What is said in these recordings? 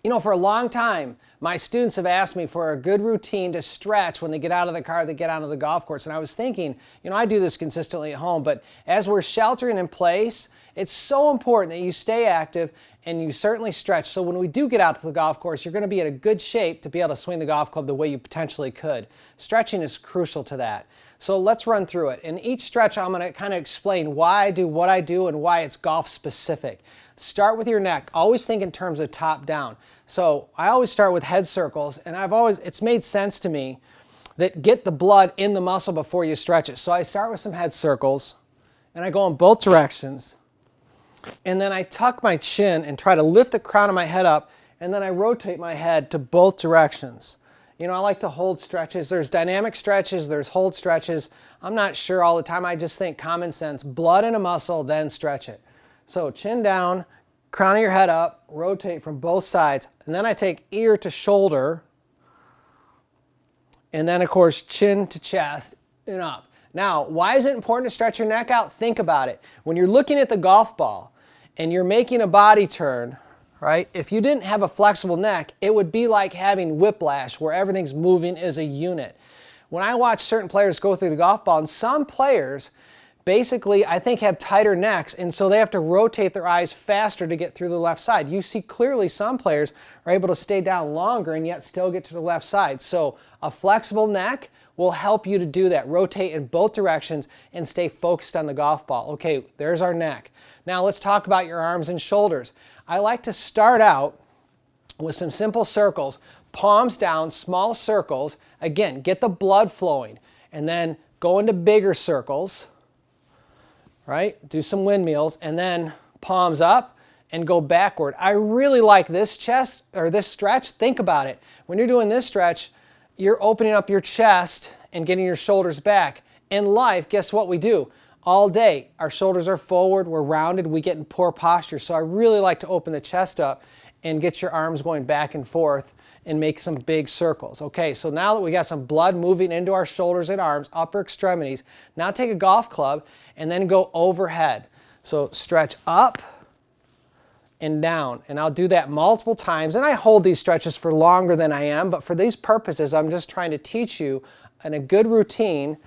You know, for a long time, my students have asked me for a good routine to stretch when they get out of the car, they get onto the golf course. And I was thinking, you know, I do this consistently at home, but as we're sheltering in place, it's so important that you stay active and you certainly stretch. So when we do get out to the golf course, you're going to be in a good shape to be able to swing the golf club the way you potentially could. Stretching is crucial to that. So let's run through it. In each stretch, I'm going to kind of explain why I do what I do and why it's golf specific. Start with your neck. Always think in terms of top down. So I always start with head circles, and it's made sense to me that get the blood in the muscle before you stretch it. So I start with some head circles, and I go in both directions, and then I tuck my chin and try to lift the crown of my head up, and then I rotate my head to both directions. You know, I like to hold stretches. There's dynamic stretches, there's hold stretches. I'm not sure all the time. I just think common sense, blood in a muscle, then stretch it. So chin down, crown of your head up, rotate from both sides, and then I take ear to shoulder, and then of course chin to chest and up. Now, why is it important to stretch your neck out? Think about it. When you're looking at the golf ball and you're making a body turn, right? If you didn't have a flexible neck, it would be like having whiplash where everything's moving as a unit. When I watch certain players go through the golf ball, and some players basically, I think, have tighter necks, and so they have to rotate their eyes faster to get through the left side. You see clearly some players are able to stay down longer and yet still get to the left side. So a flexible neck will help you to do that. Rotate in both directions and stay focused on the golf ball. Okay, there's our neck. Now let's talk about your arms and shoulders. I like to start out with some simple circles, palms down, small circles. Again, get the blood flowing, and then go into bigger circles. Right? Do some windmills, and then palms up and go backward. I really like this stretch. Think about it. When you're doing this stretch, you're opening up your chest and getting your shoulders back. In life, guess what we do? All day, our shoulders are forward, we're rounded, we get in poor posture. So I really like to open the chest up and get your arms going back and forth and make some big circles. Okay, so now that we got some blood moving into our shoulders and arms, upper extremities, now take a golf club and then go overhead. So stretch up and down, and I'll do that multiple times, and I hold these stretches for longer than I am, but for these purposes, I'm just trying to teach you in a good routine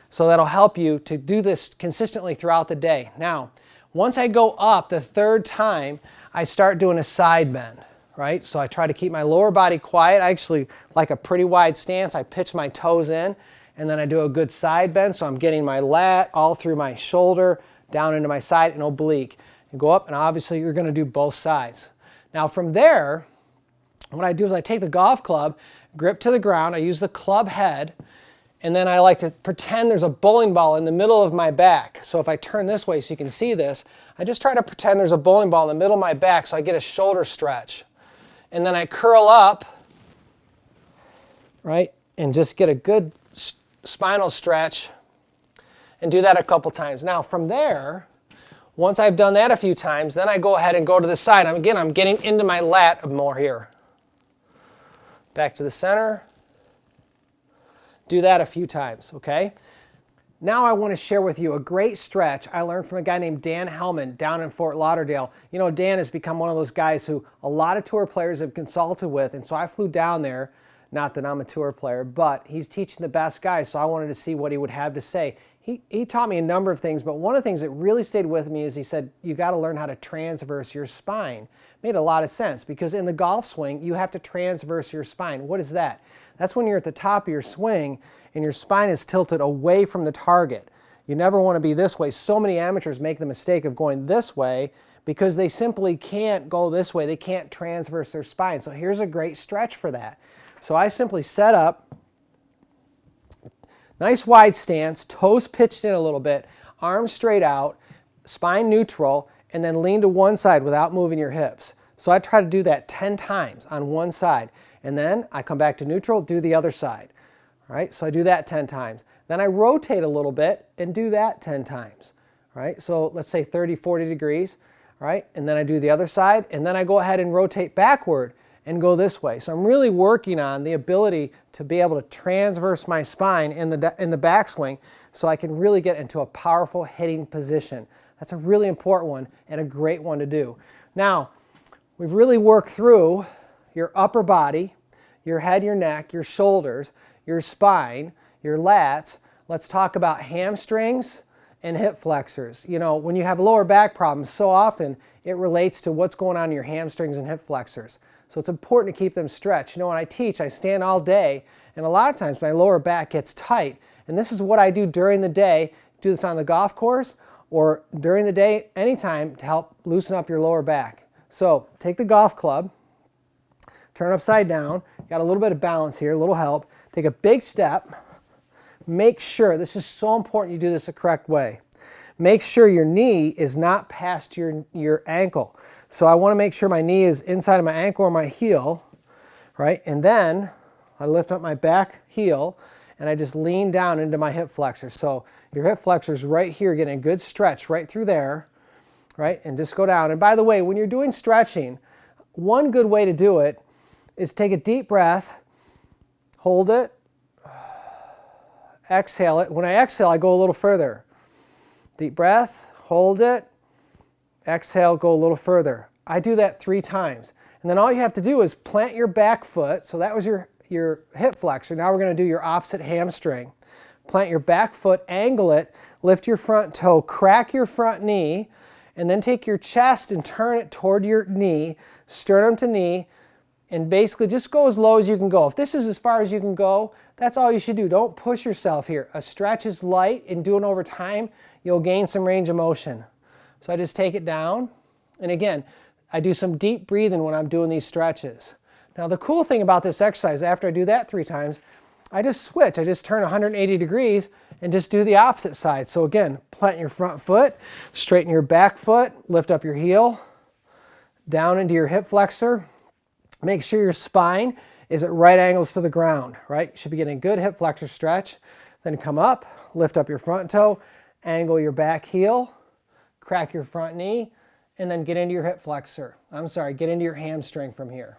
so that'll help you to do this consistently throughout the day. Now, once I go up the third time, I start doing a side bend. Right? So I try to keep my lower body quiet. I actually like a pretty wide stance. I pitch my toes in, and then I do a good side bend. So I'm getting my lat all through my shoulder, down into my side and oblique. And go up, and obviously you're going to do both sides. Now from there, what I do is I take the golf club, grip to the ground. I use the club head, and then I like to pretend there's a bowling ball in the middle of my back. So if I turn this way so you can see this, I just try to pretend there's a bowling ball in the middle of my back so I get a shoulder stretch. And then I curl up, right, and just get a good spinal stretch and do that a couple times. Now from there, once I've done that a few times, then I go ahead and go to the side. I'm getting into my lat more here. Back to the center. Do that a few times, okay? Now I want to share with you a great stretch I learned from a guy named Dan Hellman down in Fort Lauderdale. You know, Dan has become one of those guys who a lot of tour players have consulted with, and so I flew down there, not that I'm a tour player, but he's teaching the best guys, so I wanted to see what he would have to say. He taught me a number of things, but one of the things that really stayed with me is he said, you got to learn how to transverse your spine. Made a lot of sense, because in the golf swing, you have to transverse your spine. What is that? That's when you're at the top of your swing and your spine is tilted away from the target. You never want to be this way. So many amateurs make the mistake of going this way because they simply can't go this way. They can't transverse their spine. So here's a great stretch for that. So I simply set up, nice wide stance, toes pitched in a little bit, arms straight out, spine neutral, and then lean to one side without moving your hips. So I try to do that 10 times on one side. And then I come back to neutral, do the other side. All right, so I do that 10 times. Then I rotate a little bit and do that 10 times. All right, so let's say 30, 40 degrees. All right, and then I do the other side, and then I go ahead and rotate backward and go this way. So I'm really working on the ability to be able to transverse my spine in the backswing so I can really get into a powerful hitting position. That's a really important one and a great one to do. Now, we've really worked through, your upper body, your head, your neck, your shoulders, your spine, your lats. Let's talk about hamstrings and hip flexors. You know, when you have lower back problems, so often it relates to what's going on in your hamstrings and hip flexors. So it's important to keep them stretched. You know, when I teach, I stand all day, and a lot of times my lower back gets tight. And this is what I do during the day. Do this on the golf course or during the day, anytime, to help loosen up your lower back. So take the golf club, turn upside down. Got a little bit of balance here, a little help. Take a big step. Make sure, this is so important you do this the correct way. Make sure your knee is not past your ankle. So I want to make sure my knee is inside of my ankle or my heel, right? And then I lift up my back heel and I just lean down into my hip flexor. So your hip flexor is right here, getting a good stretch right through there, right? And just go down. And by the way, when you're doing stretching, one good way to do it is take a deep breath, hold it, exhale it. When I exhale, I go a little further. Deep breath, hold it, exhale, go a little further. I do that 3 times. And then all you have to do is plant your back foot. So that was your hip flexor. Now we're going to do your opposite hamstring. Plant your back foot, angle it, lift your front toe, crack your front knee, and then take your chest and turn it toward your knee, sternum to knee, and basically just go as low as you can go. If this is as far as you can go, that's all you should do. Don't push yourself here. A stretch is light, and doing over time, you'll gain some range of motion. So I just take it down, and again, I do some deep breathing when I'm doing these stretches. Now the cool thing about this exercise, after I do that 3 times, I just switch. I just turn 180 degrees and just do the opposite side. So again, plant your front foot, straighten your back foot, lift up your heel, down into your hip flexor. Make sure your spine is at right angles to the ground, right? You should be getting a good hip flexor stretch. Then come up, lift up your front toe, angle your back heel, crack your front knee, and then get into your hip flexor. Get into your hamstring from here.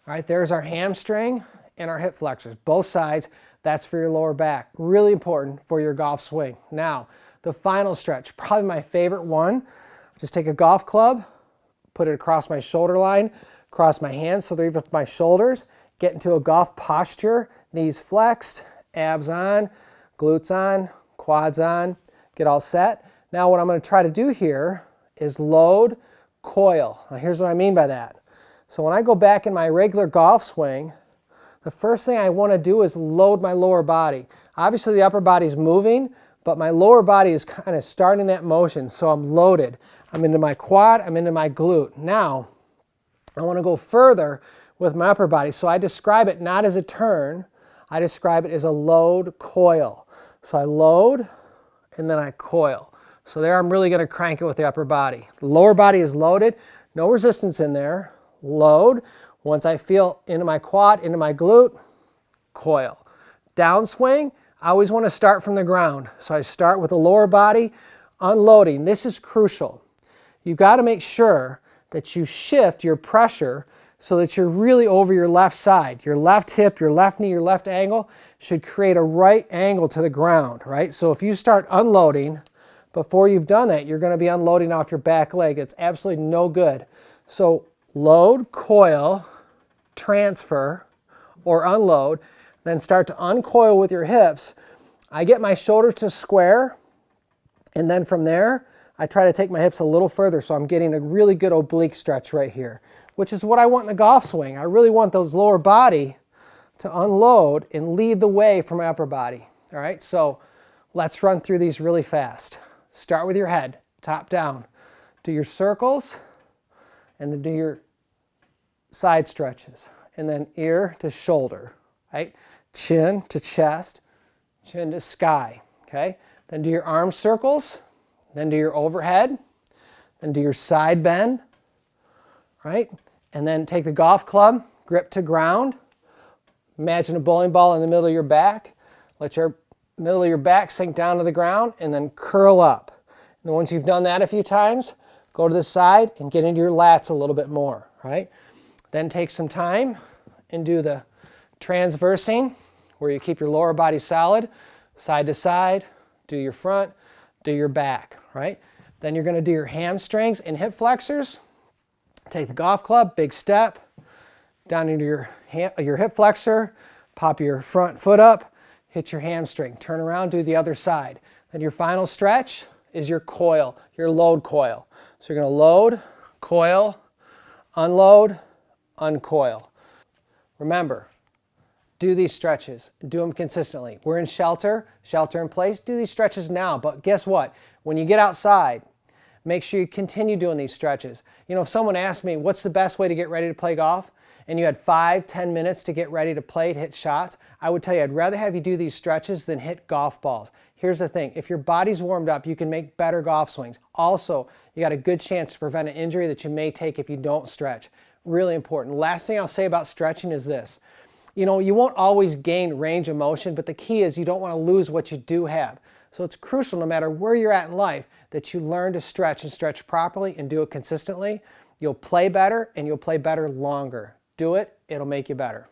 All right, there's our hamstring and our hip flexors, both sides. That's for your lower back. Really important for your golf swing. Now, the final stretch, probably my favorite one. Just take a golf club, put it across my shoulder line, cross my hands so they're even with my shoulders, get into a golf posture, knees flexed, abs on, glutes on, quads on, get all set. Now what I'm going to try to do here is load, coil. Now here's what I mean by that. So when I go back in my regular golf swing, the first thing I want to do is load my lower body. Obviously the upper body is moving, but my lower body is kind of starting that motion, so I'm loaded. I'm into my quad, I'm into my glute. Now, I want to go further with my upper body, so I describe it not as a turn, I describe it as a load coil. So I load, and then I coil. So there I'm really going to crank it with the upper body. The lower body is loaded, no resistance in there. Load. Once I feel into my quad, into my glute, coil. Downswing, I always want to start from the ground. So I start with the lower body, unloading. This is crucial. You've got to make sure that you shift your pressure so that you're really over your left side. Your left hip, your left knee, your left ankle should create a right angle to the ground, right? So if you start unloading, before you've done that, you're going to be unloading off your back leg. It's absolutely no good. So load, coil, transfer, or unload, then start to uncoil with your hips. I get my shoulders to square, and then from there, I try to take my hips a little further, so I'm getting a really good oblique stretch right here, which is what I want in the golf swing. I really want those lower body to unload and lead the way for my upper body. All right, so let's run through these really fast. Start with your head, top down. Do your circles, and then do your side stretches, and then ear to shoulder, right? Chin to chest, chin to sky, okay? Then do your arm circles, then do your overhead, then do your side bend, right? And then take the golf club, grip to ground. Imagine a bowling ball in the middle of your back. Let your middle of your back sink down to the ground, and then curl up. And once you've done that a few times, go to the side and get into your lats a little bit more, right? Then take some time and do the transversing, where you keep your lower body solid, side to side, do your front, do your back, right? Then you're going to do your hamstrings and hip flexors. Take the golf club, big step, down into your hip flexor, pop your front foot up, hit your hamstring, turn around, do the other side. Then your final stretch is your coil, your load coil. So you're going to load, coil, unload, uncoil. Remember, do these stretches. Do them consistently. We're in shelter in place. Do these stretches now. But guess what? When you get outside, make sure you continue doing these stretches. You know, if someone asked me, what's the best way to get ready to play golf? And you had 5-10 minutes to get ready to play, to hit shots, I would tell you I'd rather have you do these stretches than hit golf balls. Here's the thing, if your body's warmed up, you can make better golf swings. Also, you got a good chance to prevent an injury that you may take if you don't stretch. Really important. Last thing I'll say about stretching is this. You know, you won't always gain range of motion, but the key is you don't want to lose what you do have. So it's crucial, no matter where you're at in life, that you learn to stretch and stretch properly and do it consistently. You'll play better and you'll play better longer. Do it, it'll make you better.